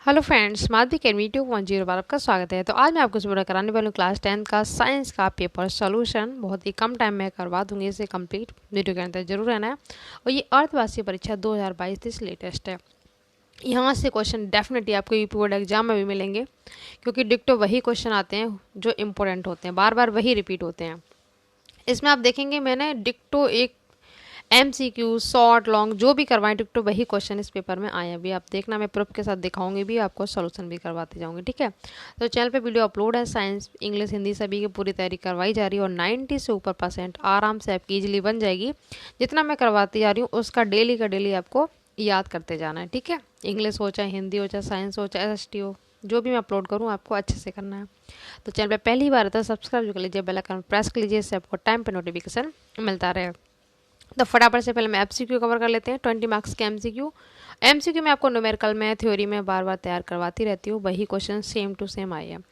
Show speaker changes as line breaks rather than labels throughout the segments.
Hello friends, Madhavi academy 2.0 पर आपका स्वागत है। तो आज मैं आपको सुबह कराने वाली हूँ क्लास 10 का साइंस का पेपर सॉल्यूशन। बहुत ही कम टाइम में करवा दूंगी इसे कंप्लीट। वीडियो के अंदर जरूर रहना है। और ये अर्धवार्षिक परीक्षा 2022 लेटेस्ट है। यहाँ से क्वेश्चन डेफिनेटली आपको यूपी बोर्ड एग्जाम में भी मिलेंगे, क्योंकि डिक्टो वही क्वेश्चन आते हैं जो इंपॉर्टेंट होते हैं, बार बार वही रिपीट होते हैं। इसमें आप देखेंगे मैंने डिक्टो एक MCQ शॉर्ट लॉन्ग जो भी करवाएं टिकटो वही क्वेश्चन इस पेपर में आए अभी आप देखना। मैं प्रूफ के साथ दिखाऊंगी भी, आपको सॉल्यूशन भी करवाते जाऊंगी, ठीक है। तो चैनल पे वीडियो अपलोड है, साइंस इंग्लिश हिंदी सभी की पूरी तैयारी करवाई जा रही है और 90 से ऊपर % आराम से आपकी इजीली बन जाएगी। जितना मैं करवाती जा रही हूँ उसका डेली का डेली आपको याद करते जाना है, ठीक है। इंग्लिश हो चाहे हिंदी हो चाहे साइंस हो चाहे SST हो, जो भी मैं अपलोड करूँ आपको अच्छे से करना है। तो चैनल पे पहली बार आता है सब्सक्राइब कर लीजिए, बेल आइकन प्रेस कर लीजिए, इससे आपको टाइम पे नोटिफिकेशन मिलता रहे। तो फटाफट से पहले मैं MCQ कवर कर लेते हैं। 20 मार्क्स के MCQ में आपको न्यूमेरिकल में थ्योरी में बार बार तैयार करवाती रहती हूँ, वही क्वेश्चन सेम टू सेम आए हैं।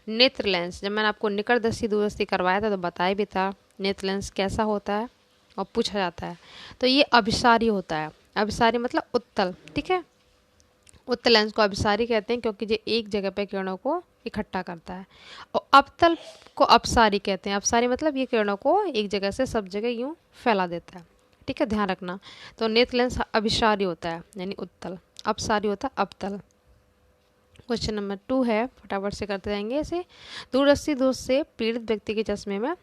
नेत्र लेंस, जब मैंने आपको निकट दृष्टि दूरदृष्टि करवाया था तो बताया भी था नेत्र लेंस कैसा होता है और पूछा जाता है। तो ये अभिसारी होता है। अभिसारी मतलब उत्तल, ठीक है। उत्तल लेंस को अभिसारी कहते हैं क्योंकि ये एक जगह पे किरणों को इकट्ठा करता है। और अवतल को अपसारी कहते हैं। अपसारी मतलब ये किरणों को एक जगह से सब जगह यूं फैला देता है, ठीक है, ध्यान रखना। तो नेत्र लेंस अभिसारी होता है यानी उत्तल, अपसारी होता है अवतल। क्वेश्चन नंबर 2 है, फटाफट से करते जाएंगे इसे। दूरदर्शी दोष से पीड़ित व्यक्ति के चश्मे में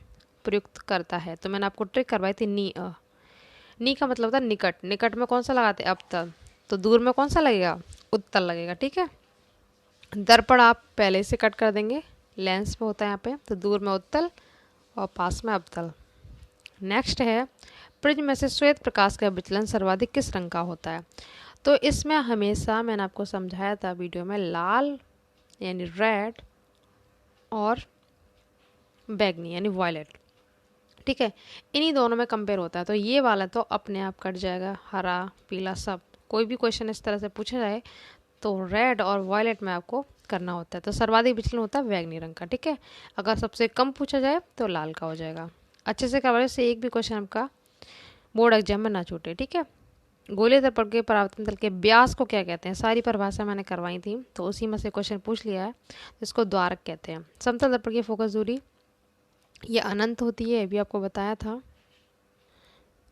प्रयुक्त करता है। तो मैंने आपको ट्रिक करवाई थी नी का मतलब होता है निकट। निकट में कौन सा लगाते हैं? अवतल। तो दूर में कौन सा लगेगा? उत्तल लगेगा, ठीक है। दर्पण आप पहले से कट कर देंगे, लेंस में होता है यहाँ पे, तो दूर में उत्तल और पास में अवतल। नेक्स्ट है, प्रिज्म में से श्वेत प्रकाश का विचलन सर्वाधिक किस रंग का होता है? तो इसमें हमेशा मैंने आपको समझाया था वीडियो में, लाल यानी रेड और बैगनी यानी वायलेट, ठीक है। इन्हीं दोनों में कंपेयर होता है। तो ये वाला तो अपने आप कट जाएगा, हरा पीला सब। कोई भी क्वेश्चन इस तरह से पूछा जाए तो रेड और वायलेट में आपको करना होता है। तो सर्वाधिक विचलन होता है बैगनी रंग का, ठीक है। अगर सबसे कम पूछा जाए तो लाल का हो जाएगा। अच्छे से करवाने से एक भी क्वेश्चन आपका बोर्ड एग्जाम में ना छूटे, ठीक है। गोले दर्पण के परावर्तन तल के व्यास को क्या कहते हैं? सारी परिभाषा मैंने करवाई थी, तो उसी में से क्वेश्चन पूछ लिया है। इसको द्वारक कहते हैं। समतल दर्पण की फोकस दूरी ये अनंत होती है, ये भी आपको बताया था।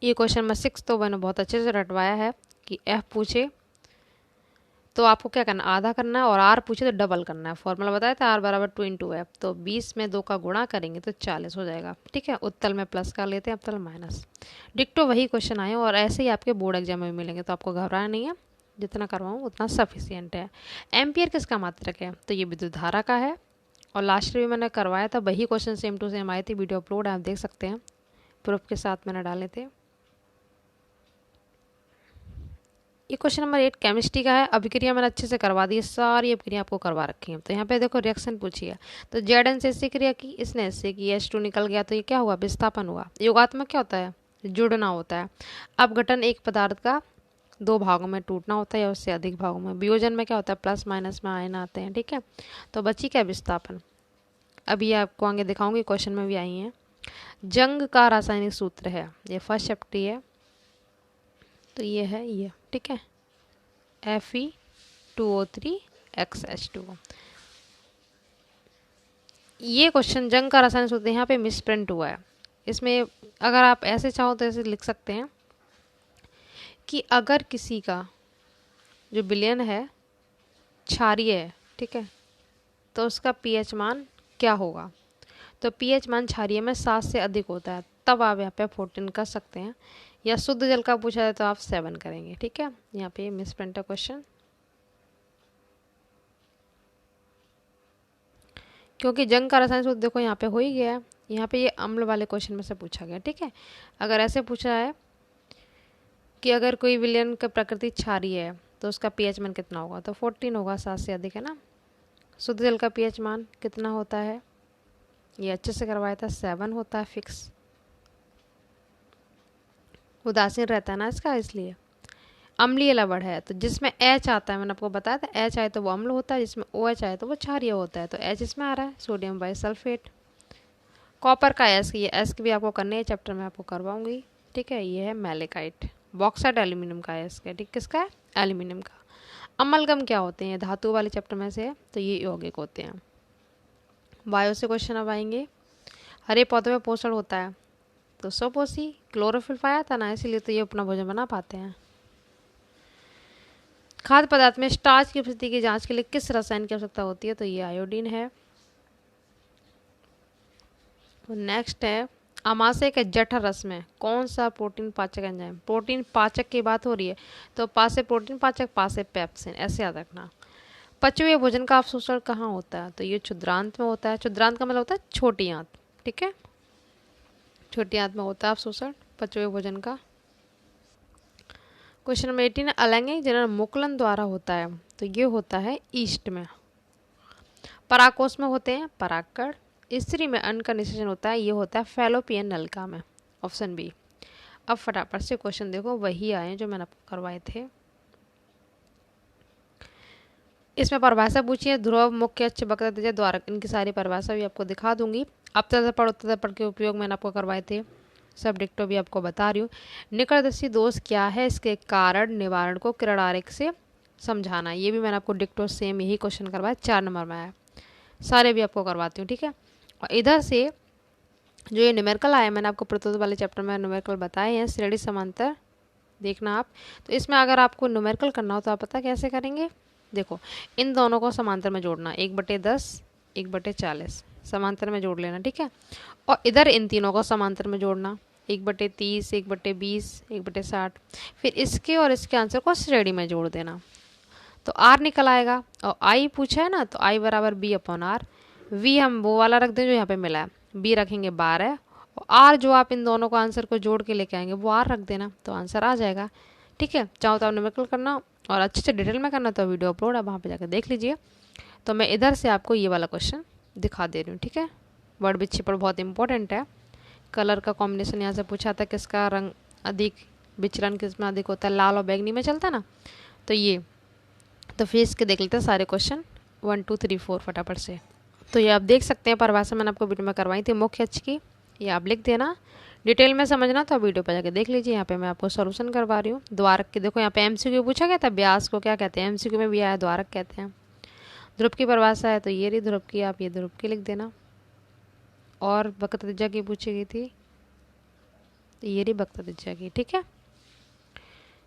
ये क्वेश्चन नंबर 6 तो मैंने बहुत अच्छे से रटवाया है कि F पूछे तो आपको क्या करना, आधा करना है, और R पूछे तो डबल करना है। फॉर्मूला बताया था R बराबर 2 × F। तो 20 में 2 का गुणा करेंगे तो 40 हो जाएगा, ठीक है। उत्तल में प्लस कर लेते हैं, अवतल माइनस। डिक्टो वही क्वेश्चन आए और ऐसे ही आपके बोर्ड एग्जाम में मिलेंगे, तो आपको घबराना नहीं है। जितना करवाऊँ उतना सफिशियंट है। एम्पियर किसका मात्रक है? तो ये विद्युत धारा का है। और लास्ट में मैंने करवाया था वही क्वेश्चन सेम टू सेम आए थे, वीडियो अपलोड आप देख सकते हैं, प्रूफ के साथ मैंने डाले थे। ये क्वेश्चन नंबर 8 केमिस्ट्री का है। अभिक्रिया मैंने अच्छे से करवा दी है, सारी अभिक्रिया आपको करवा रखी है। तो यहाँ पे देखो रिएक्शन पूछी है, तो Zn से इससे क्रिया की, इसने इससे की, H2 निकल गया, तो ये क्या हुआ? विस्थापन हुआ। योगात्मक क्या होता है? जुड़ना होता है। अपघटन एक पदार्थ का 2 भागों में टूटना होता है या उससे अधिक भागों में। वियोजन में क्या होता है? प्लस माइनस में आयन आते हैं, ठीक है। तो बची क्या? विस्थापन। अभी आपको आगे दिखाऊंगी, क्वेश्चन में भी आई है। जंग का रासायनिक सूत्र है, ये फर्स्ट चैप्टर है, तो ये है ये, ठीक है, Fe2O3XH2। ये क्वेश्चन जंग का रासायनिक सूत्र यहाँ पे मिसप्रिंट हुआ है। इसमें अगर आप ऐसे चाहो तो ऐसे लिख सकते हैं कि अगर किसी का जो विलयन है क्षारीय है, ठीक है, तो उसका pH मान क्या होगा? तो pH मान क्षारीय में 7 से अधिक होता है, तब आप यहाँ पे 14 कर सकते हैं। या शुद्ध जल का पूछा जाए तो आप 7 करेंगे, ठीक है। यहाँ पे मिसप्रिंट है क्वेश्चन, क्योंकि जंग का रासायनिक सूत्र देखो यहाँ पे हो ही गया है। यहाँ पे ये अम्ल वाले क्वेश्चन में से पूछा गया, ठीक है। अगर ऐसे पूछा है कि अगर कोई विलयन का प्रकृति क्षारीय है तो उसका pH मान कितना होगा, तो 14 होगा, 7 से अधिक है ना। शुद्ध जल का pH मान कितना होता है? ये अच्छे से करवाया था, 7 होता है फिक्स। उदासीन रहता है ना इसका, इसलिए। अम्लीय लवण है तो जिसमें H आता है, मैंने आपको बताया था H आए तो वो अम्ल होता है, जिसमें OH आए तो वो क्षारीय होता है। तो H इसमें आ रहा है, सोडियम बाइसल्फेट। कॉपर का एस्क, ये एस्क भी आपको करने है, चैप्टर में आपको करवाऊंगी, ठीक है। ये है मैलेकाइट। बॉक्साइट एल्यूमिनियम का एस्क है, ठीक, किसका है? एल्यूमिनियम का। अमलगम क्या होते हैं, धातु वाले चैप्टर में से है, तो ये यौगिक होते हैं। बायो से क्वेश्चन अब आएंगे। हरे पौधे में पोषण होता है, तो स्वपोषी, क्लोरोफिल पाया था ना, इसीलिए तो ये अपना भोजन बना पाते हैं। खाद्य पदार्थ में स्टार्च की उपस्थिति की जांच के लिए किस रसायन की आवश्यकता होती है, तो ये आयोडीन है। नेक्स्ट है, अमाशय के जठर रस में कौन सा प्रोटीन पाचक एंजाइम, प्रोटीन पाचक की बात हो रही है तो पासे प्रोटीन पाचक, पासे पेप्सिन, ऐसे याद रखना। पचे हुए भोजन का अवशोषण कहाँ होता है, तो ये क्षुद्रांत में होता है। क्षुद्रांत का मतलब होता है छोटी आंत, ठीक है, छोटी आंत में होता है अवशोषण पचे हुए भोजन का। क्वेश्चन नंबर 18, अलैंगिक जनन मुकुलन द्वारा होता है, तो ये होता है ईस्ट में। पराकोष में होते हैं परागकण। स्त्री में अन्न का निषेचन होता है, ये होता है फैलोपियन नलिका में, ऑप्शन बी। अब फटाफट से क्वेश्चन देखो, वही आए जो मैंने आपको करवाए थे। इसमें परिभाषा पूछी है, ध्रुव, मुख्य अक्ष, वक्रत्रिज्या, द्वारक, इनकी सारी परिभाषा भी आपको दिखा दूंगी। अवतल दर्पण, उत्तल दर्पण के उपयोग मैंने आपको करवाए थे, सब डिक्टो भी आपको बता रही हूँ। निकटदर्शी दोष क्या है, इसके कारण निवारण को किरण आरेख से समझाना, ये भी मैंने आपको डिक्टो सेम यही क्वेश्चन करवाया, 4 नंबर में आया, सारे भी आपको करवाती हूँ, ठीक है। और इधर से जो ये न्यूमेरिकल आया, मैंने आपको प्रतुत्व वाले चैप्टर में न्यूमेरिकल बताए हैं, श्रेणी समांतर देखना आप। तो इसमें अगर आपको न्यूमेरिकल करना हो तो आप पता कैसे करेंगे, देखो इन दोनों को समांतर में जोड़ना, 1/10, 1/40 समांतर में जोड़ लेना, ठीक है। और इधर इन तीनों को समांतर में जोड़ना, 1/30, 1/20, 1/60, फिर इसके और इसके आंसर को श्रेणी में जोड़ देना, तो आर निकल आएगा। और आई पूछा है ना, तो आई बराबर B/R। वी हम वो वाला रख दें जो यहाँ पे मिला है, बी रखेंगे 12, और आर जो आप इन दोनों को आंसर को जोड़ के लेके आएंगे वो आर रख देना, तो आंसर आ जाएगा, ठीक है। चाहो तो आप न्यूमेरिकल करना और अच्छे से डिटेल में करना तो वीडियो अपलोड है, वहाँ पे जाकर देख लीजिए। तो मैं इधर से आपको ये वाला क्वेश्चन दिखा दे रही हूँ, ठीक है। वर्ड बिच्छी पर बहुत इंपॉर्टेंट है। कलर का कॉम्बिनेशन यहाँ से पूछा था, किसका रंग अधिक, विचलन किस में अधिक होता है, लाल और बैंगनी में चलता है ना, तो ये, तो फिर इसके देख लेते हैं सारे क्वेश्चन 1 2 3 4 फटाफट से। तो ये आप देख सकते हैं, परिभाषा मैंने आपको वीडियो में करवाई थी मुख्य अक्ष की, ये आप लिख देना। डिटेल में समझना तो वीडियो पर जाके देख लीजिए, यहाँ पे मैं आपको सॉल्यूशन करवा रही हूँ। द्वारक की देखो, यहाँ पे एमसीक्यू पूछा गया था, व्यास को क्या कहते हैं, एमसीक्यू में भी आया, द्वारक कहते हैं। ध्रुव की परिभाषा है, तो ये रही ध्रुव की, आप ये ध्रुव की लिख देना। और वक्रत्रिज्या की पूछी गई थी, तो ये रही वक्रत्रिज्या की, ठीक है।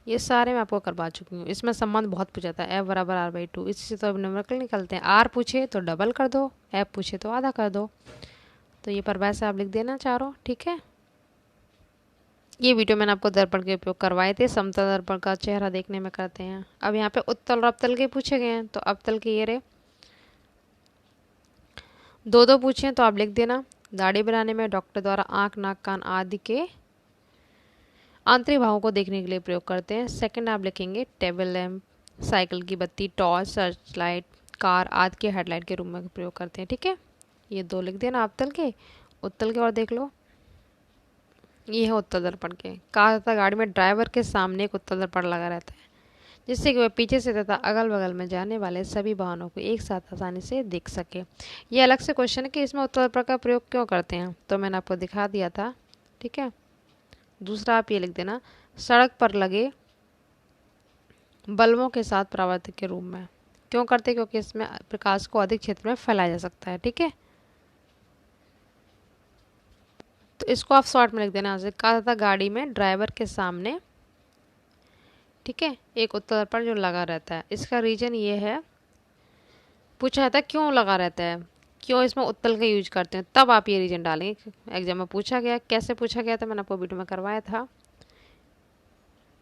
ये सारे मैं आपको करवा चुकी हूँ। इसमें संबंध बहुत पूछा था, F = R/2, इससे तो अब न्यूमेरिकल निकलते हैं। R पूछे तो डबल कर दो, F पूछे तो आधा कर दो, तो ये परिभाषा आप लिख देना चारों, ठीक है। ये वीडियो मैंने आपको दर्पण के उपयोग करवाए थे, समतल दर्पण का चेहरा देखने में करते हैं। अब यहाँ पे उत्तल और अवतल के पूछे गए हैं, तो अवतल के ये रहे, 2 पूछे तो आप लिख देना। दाढ़ी बनाने में डॉक्टर द्वारा आँख, नाक, कान आदि के आंतरिक भावों को देखने के लिए प्रयोग करते हैं। सेकंड आप लिखेंगे टेबल लैंप, साइकिल की बत्ती, टॉर्च, सर्च लाइट, कार आदि के हेडलाइट के रूप में प्रयोग करते हैं, ठीक है। ये 2 लिख देना अवतल के। उत्तल के और देख लो, ये है उत्तल दर्पण के। कहा जाता है गाड़ी में ड्राइवर के सामने एक उत्तल दर्पण लगा रहता है, जिससे कि वह पीछे से तथा अगल बगल में जाने वाले सभी वाहनों को एक साथ आसानी से देख सके। ये अलग से क्वेश्चन है कि इसमें उत्तल दर्पण का प्रयोग क्यों करते हैं, तो मैंने आपको दिखा दिया था, ठीक है। दूसरा आप ये लिख देना, सड़क पर लगे बल्बों के साथ परावर्तक के रूप में क्यों करते हैं, क्योंकि इसमें प्रकाश को अधिक क्षेत्र में फैलाया जा सकता है, ठीक है। तो इसको आप शॉर्ट में लिख देना। यहाँ से कहा था गाड़ी में ड्राइवर के सामने, ठीक है, एक उत्तल दर्पण जो लगा रहता है। इसका रीजन ये है, पूछा जाता है क्यों लगा रहता है, क्यों इसमें उत्तल का यूज करते हैं, तब आप ये रीजन डालेंगे। एग्जाम में पूछा गया, कैसे पूछा गया था मैंने आपको वीडियो में करवाया था।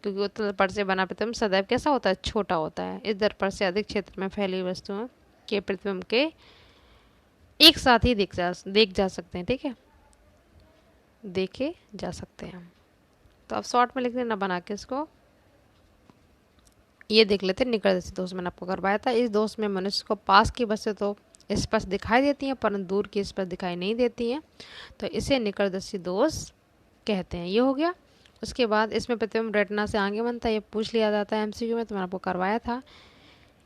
क्योंकि उत्तल दर्पण से बना प्रतिबिंब सदैव कैसा होता है, छोटा होता है। इस दर्पण से अधिक क्षेत्र में फैली वस्तुओं के प्रतिबिंब के एक साथ ही देख जा सकते हैं, ठीक है, देखे जा सकते हैं। तो आप शॉर्ट में लिख देना बना के इसको। ये देख लेते हैं निकटदर्शी दोष, मैंने आपको करवाया था। इस दोष में मनुष्य को पास की वस्तु तो स्पष्ट दिखाई देती हैं, परंतु दूर की स्पष्ट दिखाई नहीं देती हैं, तो इसे निकटदर्शी दोष कहते हैं। ये हो गया। उसके बाद इसमें प्रतिबिंब रेटिना से आगे बनता है, ये पूछ लिया जाता है एमसीक्यू में, तो मैंने आपको करवाया था।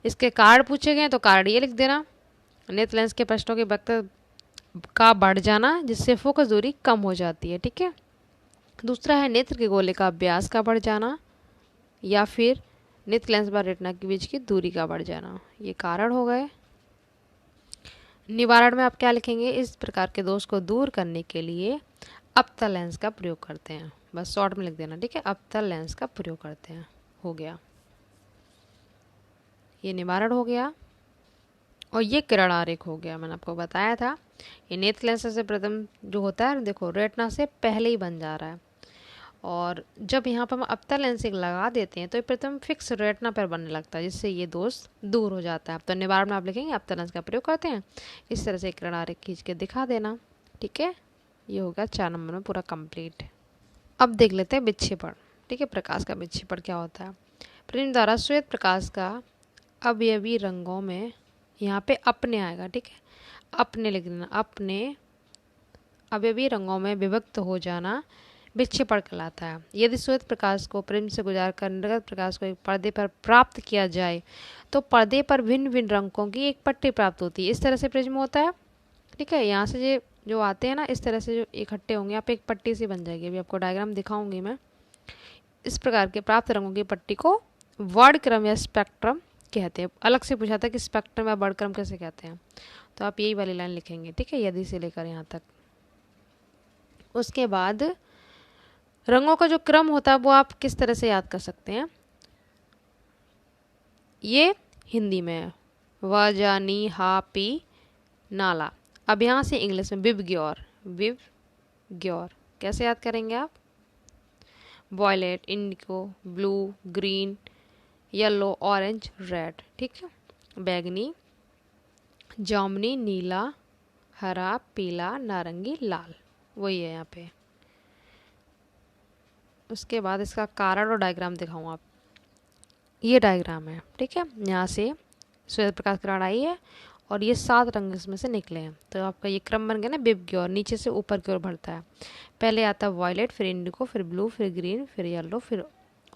इसके कार्ड पूछे गए, तो कार्ड ये लिख देना। नेत्र लेंस के पृष्ठों के वक्र का बढ़ जाना, जिससे फोकस दूरी कम हो जाती है, ठीक है। दूसरा है नेत्र के गोले का व्यास का बढ़ जाना, या फिर नेत्र लेंस व रेटिना के बीच की दूरी का बढ़ जाना, ये कारण हो गए। निवारण में आप क्या लिखेंगे, इस प्रकार के दोष को दूर करने के लिए अवतल लेंस का प्रयोग करते हैं, बस शॉर्ट में लिख देना, ठीक है, अवतल लेंस का प्रयोग करते हैं, हो गया, ये निवारण हो गया। और ये किरण आरेख हो गया, मैंने आपको बताया था ये नेत्र लेंस से प्रथम जो होता है देखो रेटिना से पहले ही बन जा रहा है, और जब यहाँ पर हम अवतल लेंस लगा देते हैं तो ये प्रथम फिक्स रेटिना पर बनने लगता है, जिससे ये दोष दूर हो जाता है। तो निवारण में आप लिखेंगे अवतल लेंस का प्रयोग करते हैं, इस तरह से किरण आरेख खींच के दिखा देना, ठीक है, ये होगा 4 नंबर में पूरा कंप्लीट। अब देख लेते हैं विक्षेपण, ठीक है, प्रकाश का विक्षेपण क्या होता है। प्रिज्म द्वारा श्वेत प्रकाश का अवयवी रंगों में, यहाँ पे अपने आएगा, ठीक है, अपने लिख देना, अपने अवयवी रंगों में विभक्त हो जाना विक्षेपण कहलाता है। यदि श्वेत प्रकाश को प्रिज्म से गुजार कर निर्गत प्रकाश को एक पर्दे पर प्राप्त किया जाए तो पर्दे पर भिन्न भिन्न रंगों की एक पट्टी प्राप्त होती है, इस तरह से प्रिज्म होता है, ठीक है। यहाँ से जो आते हैं ना इस तरह से जो इकट्ठे होंगे यहाँ पे एक पट्टी सी बन जाएगी, अभी आपको डायग्राम दिखाऊंगी मैं। इस प्रकार के प्राप्त रंगों की पट्टी को वर्णक्रम या स्पेक्ट्रम कहते हैं। अलग से पूछा था कि स्पेक्ट्रम या वर्णक्रम कैसे कहते हैं, तो आप यही वाली लाइन लिखेंगे, ठीक है, यदि से लेकर यहाँ तक। उसके बाद रंगों का जो क्रम होता है वो आप किस तरह से याद कर सकते हैं, ये हिंदी में है, व जा नी हा पी नाला। अब यहाँ से इंग्लिश में विव ग्योर कैसे याद करेंगे आप, violet, indigo, blue, green, yellow, orange, red, ठीक है, बैगनी, जामुनी, नीला, हरा, पीला, नारंगी, लाल, वही है यहाँ पे। उसके बाद इसका कारण और डायग्राम दिखाऊँ आप, ये डायग्राम है, ठीक है, यहाँ से श्वेत प्रकाश किरण आई है और ये 7 रंग इसमें से निकले हैं, तो आपका ये क्रम बन गया ना, विव ग्योर नीचे से ऊपर की ओर बढ़ता है, पहले आता है वॉयलेट, फिर इंडिको, फिर ब्लू, फिर ग्रीन, फिर येलो, फिर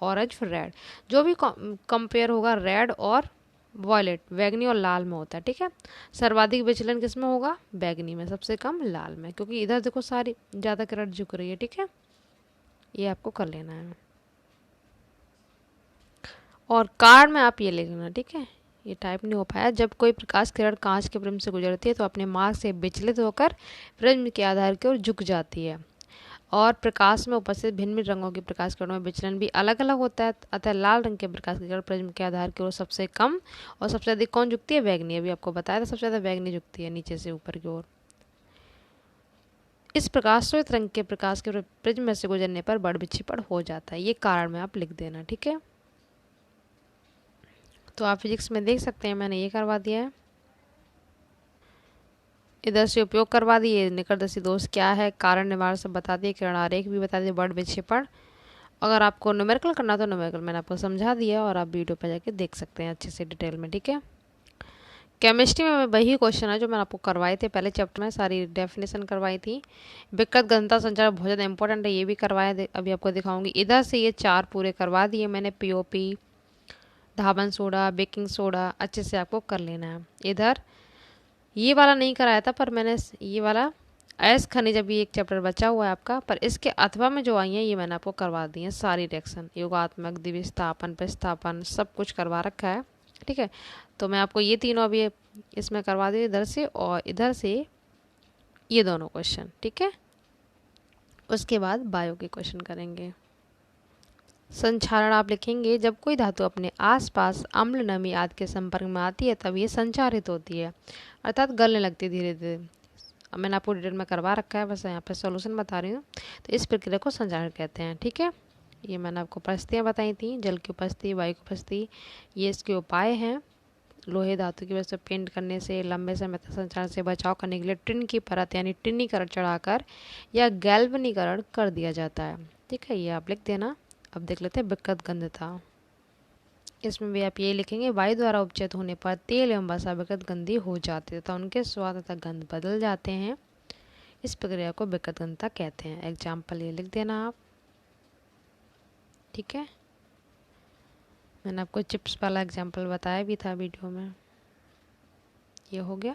ऑरेंज, फिर रेड। जो भी कंपेयर होगा रेड और वॉयलेट बैगनी और लाल में होता है, ठीक है। सर्वाधिक विचलन किस में होगा, बैगनी में, सबसे कम लाल में, क्योंकि इधर देखो सारी ज़्यादा किरण झुक रही है, ठीक है, ये आपको कर लेना है। और कार्ड में आप ये लिख लेना, ठीक है, ये टाइप नहीं हो पाया। जब कोई प्रकाश किरण कांच के प्रिज्म से गुजरती है तो अपने मार्ग से विचलित होकर प्रिज्म के आधार की ओर झुक जाती है, और प्रकाश में उपस्थित भिन्न भिन्न रंगों की प्रकाश किरणों में विचलन भी अलग अलग होता है। अतः लाल रंग के प्रकाश की किरण प्रिज्म के आधार की ओर सबसे कम और सबसे अधिक कौन झुकती है, बैगनी। अभी आपको बताया था सबसे ज़्यादा बैगनी झुकती है नीचे से ऊपर की ओर। इस प्रकार श्वेत रंग के प्रकाश के प्रिज्म में से गुजरने पर बड़ विक्षेपण हो जाता है, ये कारण में आप लिख देना, ठीक है। तो आप फिजिक्स में देख सकते हैं मैंने ये करवा दिया है, इधर से उपयोग करवा दिए, निकटदर्शी दोष क्या है, कारण निवारण सब बता दिए, किरण आरेख भी बता दिए, बड़ विक्षेपण। अगर आपको न्यूमेरिकल करना तो न्यूमेरिकल मैंने आपको समझा दिया और आप वीडियो पर जाके देख सकते हैं अच्छे से डिटेल में, ठीक है। केमिस्ट्री में वही क्वेश्चन है जो मैंने आपको करवाए थे पहले चैप्टर में, सारी डेफिनेशन करवाई थी। विकृत घनता संचार बहुत ज़्यादा इंपॉर्टेंट है, ये भी करवाया, अभी आपको दिखाऊंगी। इधर से ये 4 पूरे करवा दिए मैंने, पीओपी, धावन सोडा, बेकिंग सोडा, अच्छे से आपको कर लेना है। इधर ये वाला नहीं कराया था पर मैंने ये वाला अयस्क खनिज अभी एक चैप्टर बचा हुआ है आपका, पर इसके अथवा में जो आई हैं ये मैंने आपको करवा दी है सारी रिएक्शन, योगात्मक, द्विविस्थापन, प्रतिस्थापन, सब कुछ करवा रखा है, ठीक है। तो मैं आपको ये तीनों अभी इसमें करवा दी, इधर से और इधर से ये दोनों क्वेश्चन, ठीक है। उसके बाद बायो के क्वेश्चन करेंगे। संचारण आप लिखेंगे, जब कोई धातु अपने आसपास अम्ल, नमी आदि के संपर्क में आती है तब ये संचारित होती है, अर्थात गलने लगती है धीरे धीरे। अब मैंने आपको डिटेल में करवा रखा है, बस यहाँ पे सॉल्यूशन बता रही हूँ। तो इस प्रक्रिया को संचारण कहते हैं, ठीक है। ये मैंने आपको परिस्थितियाँ बताई थी, जल की उपस्थिति, वायु की उपस्थिति, ये इसके उपाय हैं। लोहे धातु की वजह से पेंट करने से, लंबे समय तक संचारण से बचाव करने के लिए टिन की परत यानी टिन्नीकरण चढ़ाकर या गैल्वनीकरण कर दिया जाता है, ठीक है, ये आप लिख देना। अब देख लेते हैं विकृत गंधता, इसमें भी आप ये लिखेंगे, वायु द्वारा उपचित होने पर तेल एवं वसा विकृत गंधी हो जाते हैं तथा उनके स्वाद तथा गंध बदल जाते हैं, इस प्रक्रिया को विकृत गंधता कहते हैं। एग्जाम्पल ये लिख देना आप, ठीक है। मैंने आपको चिप्स वाला एग्जाम्पल बताया भी था वीडियो में, ये हो गया।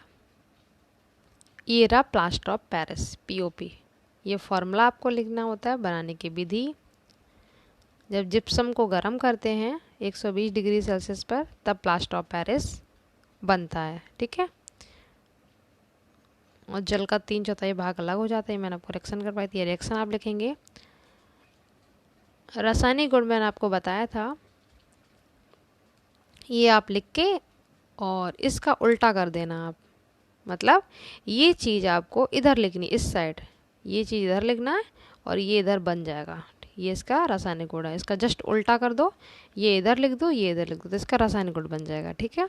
ये रहा प्लास्टर ऑफ पेरिस, पीओपी, ये फॉर्मूला आपको लिखना होता है, बनाने की विधि, जब जिप्सम को गर्म करते हैं 120 डिग्री सेल्सियस पर, तब प्लास्टर ऑफ पेरिस बनता है। ठीक है, और जल का 3/4 भाग अलग हो जाता है। मैंने आपको रिएक्शन करवाई थी, रिएक्शन आप लिखेंगे। रासायनिक गुण मैंने आपको बताया था, ये आप लिख के और इसका उल्टा कर देना आप, मतलब ये चीज़ आपको इधर लिखनी, इस साइड ये चीज़ इधर लिखना है और ये इधर बन जाएगा। ये इसका रासायनिक गुण है, इसका जस्ट उल्टा कर दो, ये इधर लिख दो, ये इधर लिख दो, तो इसका रासायनिक गुण बन जाएगा। ठीक है,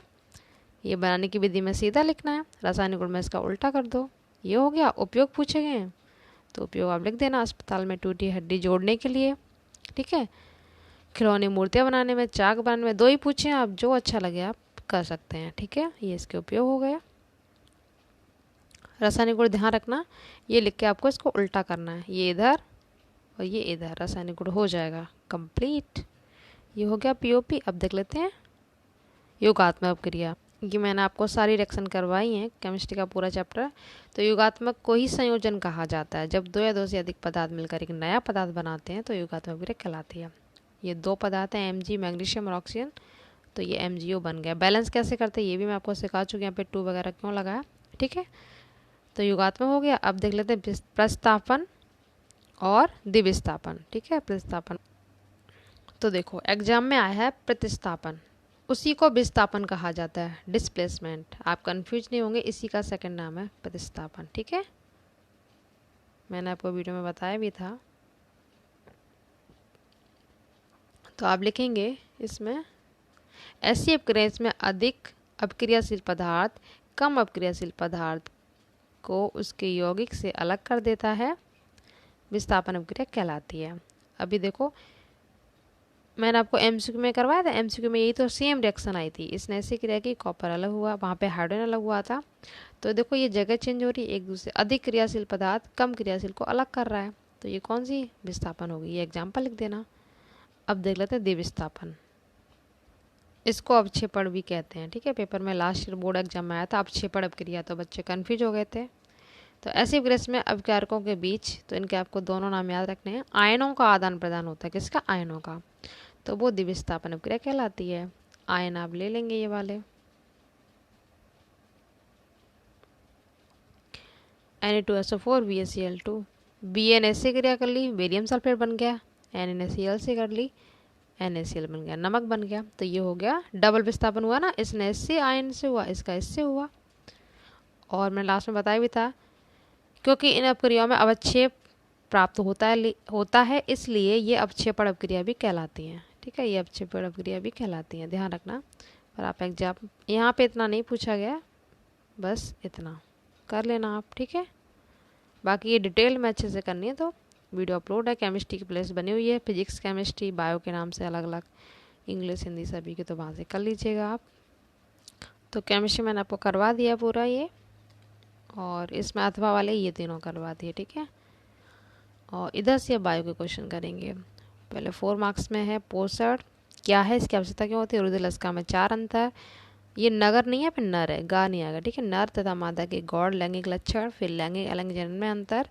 ये बनाने की विधि में सीधा लिखना है, रासायनिक गुण में इसका उल्टा कर दो। ये हो गया। उपयोग पूछे गए हैं तो उपयोग आप लिख देना, अस्पताल में टूटी हड्डी जोड़ने के लिए। ठीक है, खिलौने मूर्तियाँ बनाने में, चाक बनाने में, 2 ही पूछे हैं, आप जो अच्छा लगे आप कर सकते हैं। ठीक है, ये इसके उपयोग हो गया। रासायनिक गुण ध्यान रखना, ये लिख के आपको इसको उल्टा करना है, ये इधर और ये इधर, रासायनिक गुण हो जाएगा कंप्लीट। ये हो गया पीओपी। अब देख लेते हैं योगात्मक क्रिया। ये मैंने आपको सारी रिएक्शन करवाई हैं, केमिस्ट्री का पूरा चैप्टर। तो योगात्मक को ही संयोजन कहा जाता है। जब 2 या 2 से अधिक पदार्थ मिलकर एक नया पदार्थ बनाते हैं तो योगात्मक क्रिया कहलाती है। ये 2 पदार्थ हैं, Mg मैग्नीशियम और ऑक्सीजन, तो ये MgO बन गया। बैलेंस कैसे करते हैं ये भी मैं आपको सिखा चुकी हूँ, यहाँ पे 2 वगैरह क्यों लगाया। ठीक है, तो योगात्मक हो गया। अब देख लेते हैं प्रतिस्थापन और द्विविस्थापन। ठीक है, प्रतिस्थापन तो देखो एग्जाम में आया है प्रतिस्थापन, उसी को विस्थापन कहा जाता है, डिस्प्लेसमेंट। आप कंफ्यूज नहीं होंगे, इसी का सेकंड नाम है प्रतिस्थापन। ठीक है, मैंने आपको वीडियो में बताया भी था। तो आप लिखेंगे इसमें, ऐसी अपक्रिया में अधिक अपक्रियाशील पदार्थ कम अपक्रियाशील पदार्थ को उसके यौगिक से अलग कर देता है, विस्थापन अपक्रिया कहलाती है। अभी देखो मैंने आपको एमसीक्यू में करवाया था, एमसीक्यू में यही तो सेम रिएक्शन आई थी। इसने ऐसी क्रिया की, कॉपर अलग हुआ, वहाँ पे हाइड्रोजन अलग हुआ था। तो देखो ये जगह चेंज हो रही है, एक दूसरे अधिक क्रियाशील पदार्थ कम क्रियाशील को अलग कर रहा है, तो ये कौन सी विस्थापन होगी, ये एग्जाम्पल लिख देना। अब देख लेते हैं द्विविस्थापन, इसको अवक्षेपण भी कहते हैं। ठीक है, पेपर में लास्ट ईयर बोर्ड एग्जाम में आया था अवक्षेपण अपक्रिया, तो बच्चे कन्फ्यूज हो गए थे। तो ऐसी अपक्रिया में अभिकारकों के बीच, तो इनके आपको दोनों नाम याद रखने हैं, आयनों का आदान प्रदान होता है। किसका, आयनों का, तो वो द्विविस्थापन अपक्रिया कहलाती है। आयन आप ले लेंगे ये वाले, Na2SO4 BaCl2, Bn से क्रिया कर ली, बेरियम सल्फेट बन गया, NaCl से कर ली, NaCl बन गया, नमक बन गया। तो ये हो गया डबल विस्थापन हुआ ना, इसने इससे आयन से हुआ, इसका इससे हुआ। और मैं लास्ट में बताया भी था, क्योंकि इन अपक्रियाओं में अवक्षेप प्राप्त होता है इसलिए ये अवक्षेपण अपक्रिया भी कहलाती हैं। ठीक है, ये अवक्षेपण अपक्रिया भी कहलाती हैं, ध्यान रखना। पर आप एग्जाम यहाँ पे इतना नहीं पूछा गया, बस इतना कर लेना आप। ठीक है, बाकी ये डिटेल में अच्छे से करनी है तो वीडियो अपलोड है, केमिस्ट्री की प्लेलिस्ट बनी हुई है, फिजिक्स केमिस्ट्री बायो के नाम से अलग अलग, इंग्लिश हिंदी सभी की, तो वहाँ से कर लीजिएगा आप। तो केमिस्ट्री मैंने आपको करवा दिया पूरा ये, और इसमें अथवा वाले ये तीनों करवा दिए। ठीक है, और इधर से बायो के क्वेश्चन करेंगे। पहले 4 मार्क्स में है पोषण क्या है, इसकी आवश्यकता क्यों होती है, रुधिर लसिका में 4 अंतर, ये नगर नहीं है, फिर नर है, गा नहीं आएगा। ठीक है, नर तथा मादा के गौड़ लैंगिक लक्षण, फिर लैंगिक अलैंगिक जनन में अंतर,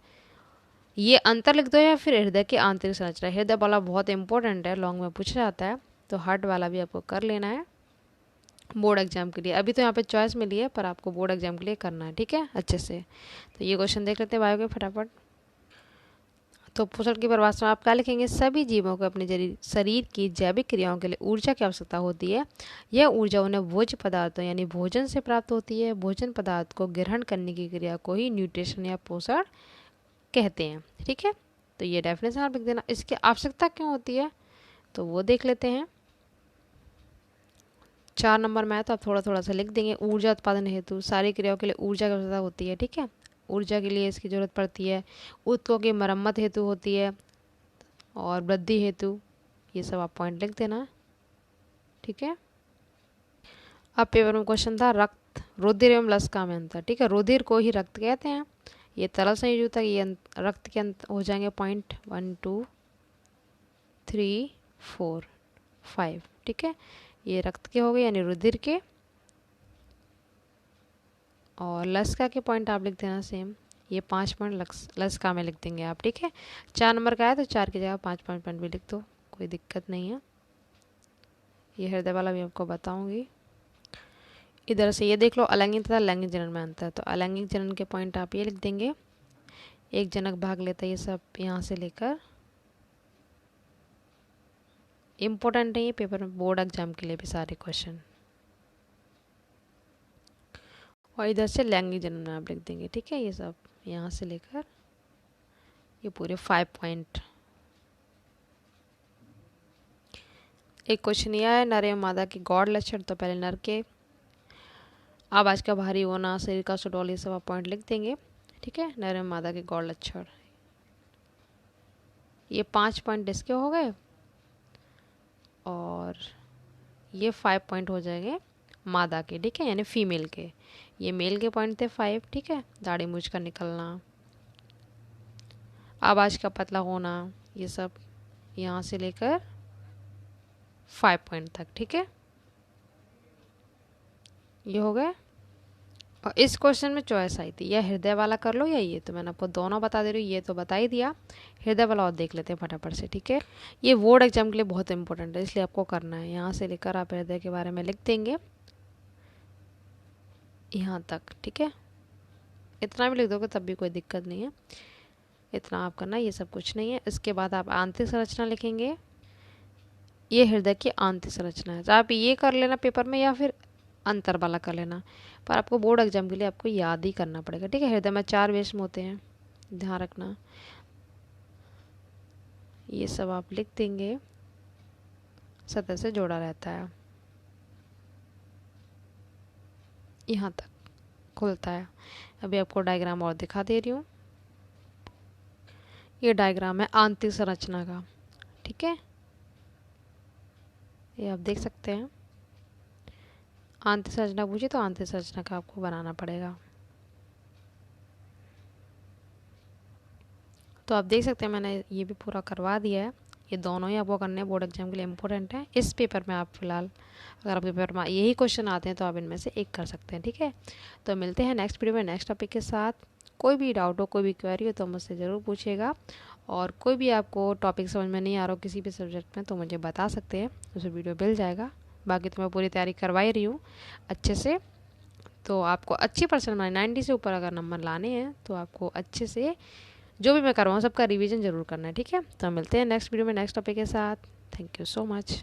ये अंतर लिख दो, या फिर हृदय की आंतरिक संरचना। हृदय वाला बहुत इंपॉर्टेंट है, लॉन्ग में पूछा जाता है, तो हार्ट वाला भी आपको कर लेना है बोर्ड एग्जाम के लिए। अभी तो यहाँ पे चॉइस मिली है, पर आपको बोर्ड एग्जाम के लिए करना है। ठीक है, अच्छे से। तो ये क्वेश्चन देख लेते हैं बायो के फटाफट। तो पोषण की परिभाषा में आप क्या लिखेंगे, सभी जीवों को अपने शरीर की जैविक क्रियाओं के लिए ऊर्जा की आवश्यकता होती है। यह ऊर्जा उन्हें भोज्य पदार्थों यानी भोजन से प्राप्त होती है। भोजन पदार्थ को ग्रहण करने की क्रिया को ही न्यूट्रिशन या पोषण कहते हैं। ठीक है, तो ये डेफिनेशन आप लिख देना। इसकी आवश्यकता क्यों होती है तो वो देख लेते हैं। 4 नंबर में है तो आप थोड़ा थोड़ा सा लिख देंगे। ऊर्जा उत्पादन हेतु सारी क्रियाओं के लिए ऊर्जा की आवश्यकता होती है। ठीक है, ऊर्जा के लिए इसकी जरूरत पड़ती है। ऊतकों की मरम्मत हेतु होती है और वृद्धि हेतु, ये सब आप पॉइंट लिख देना। ठीक है, अब पेपर में क्वेश्चन था रक्त, रुधिर एवं लसिका में अंतर। ठीक है, रुधिर को ही रक्त कहते हैं। ये तरल संयोजक है, ये रक्त के अंत हो जाएंगे पॉइंट 1 2 3 4 5। ठीक है, ये रक्त के हो गए यानी रुधिर के, और लसिका के पॉइंट आप लिख देना सेम, ये 5 पॉइंट लसिका में लिख देंगे आप। ठीक है, 4 नंबर का है तो 4 की जगह 5 पॉइंट भी लिख दो, कोई दिक्कत नहीं है। ये हृदय वाला भी आपको बताऊंगी। इधर से ये देख लो, अलैंगिक तथा लैंगिक जनन में अंतर। तो अलैंगिक जनन के पॉइंट आप ये लिख देंगे, एक जनक भाग लेता है, ये सब यहाँ से लेकर। इम्पोर्टेंट है ये पेपर में, बोर्ड एग्जाम के लिए भी सारे क्वेश्चन। और इधर से लैंगिक जनन में आप लिख देंगे, ठीक है, ये सब यहाँ से लेकर ये पूरे 5 पॉइंट। एक क्वेश्चन यह है, नर एवं मादा के गौड़ लक्षण। तो पहले नर के आवाज का भारी होना, शरीर का सुडौल, ये सब आप पॉइंट लिख देंगे, ठीक है। नर एवं मादा के गौड़ लक्षण, ये 5 पॉइंट इसके हो गए। और ये 5 पॉइंट हो जाएंगे मादा के, ठीक है, यानी फीमेल के। ये मेल के पॉइंट थे 5, ठीक है। दाढ़ी मूंछ का निकलना, आवाज का पतला होना, ये सब यहाँ से लेकर 5 पॉइंट तक, ठीक है। ये हो गए। और इस क्वेश्चन में चॉइस आई थी, या हृदय वाला कर लो या ये, तो मैंने आपको दोनों बता दे रही हूँ। ये तो बता ही दिया, हृदय वाला और देख लेते हैं फटाफट से, ठीक है। ये बोर्ड एग्जाम के लिए बहुत इंपॉर्टेंट है, इसलिए आपको करना है। यहाँ से लेकर आप हृदय के बारे में लिख देंगे यहाँ तक, ठीक है। इतना भी लिख दोगे तब भी कोई दिक्कत नहीं है, इतना आप करना, ये सब कुछ नहीं है। इसके बाद आप आंतरिक संरचना लिखेंगे, ये हृदय की आंतरिक संरचना है। तो आप ये कर लेना पेपर में, या फिर अंतर वाला कर लेना, पर आपको बोर्ड एग्जाम के लिए आपको याद ही करना पड़ेगा, ठीक है। हृदय में 4 वेश्म होते हैं, ध्यान रखना। ये सब आप लिख देंगे, सतह से जोड़ा रहता है, यहाँ तक खुलता है। अभी आपको डायग्राम और दिखा दे रही हूँ। ये डायग्राम है आंतरिक संरचना का, ठीक है, ये आप देख सकते हैं। आंतरिक संरचना पूछे तो आंतरिक संरचना का आपको बनाना पड़ेगा। तो आप देख सकते हैं मैंने ये भी पूरा करवा दिया है। ये दोनों ही आपको करने बोर्ड एग्जाम के लिए इम्पोर्टेंट है। इस पेपर में आप फिलहाल, अगर आपके पेपर में यही क्वेश्चन आते हैं तो आप इनमें से एक कर सकते हैं, ठीक है। तो मिलते हैं नेक्स्ट वीडियो में नेक्स्ट टॉपिक के साथ। कोई भी डाउट हो, कोई भी क्वेरी हो तो मुझसे ज़रूर पूछिएगा। और कोई भी आपको टॉपिक समझ में नहीं आ रहा हो किसी भी सब्जेक्ट में तो मुझे बता सकते हैं, उसे वीडियो मिल जाएगा। बाकी तो मैं पूरी तैयारी करवा ही रही हूँ अच्छे से। तो आपको अच्छी परसेंट बनाए, 90 से ऊपर अगर नंबर लाने हैं तो आपको अच्छे से जो भी मैं करवाऊँ सबका रिवीजन जरूर करना है, ठीक है। तो मिलते हैं नेक्स्ट वीडियो में नेक्स्ट टॉपिक के साथ। Thank you so much.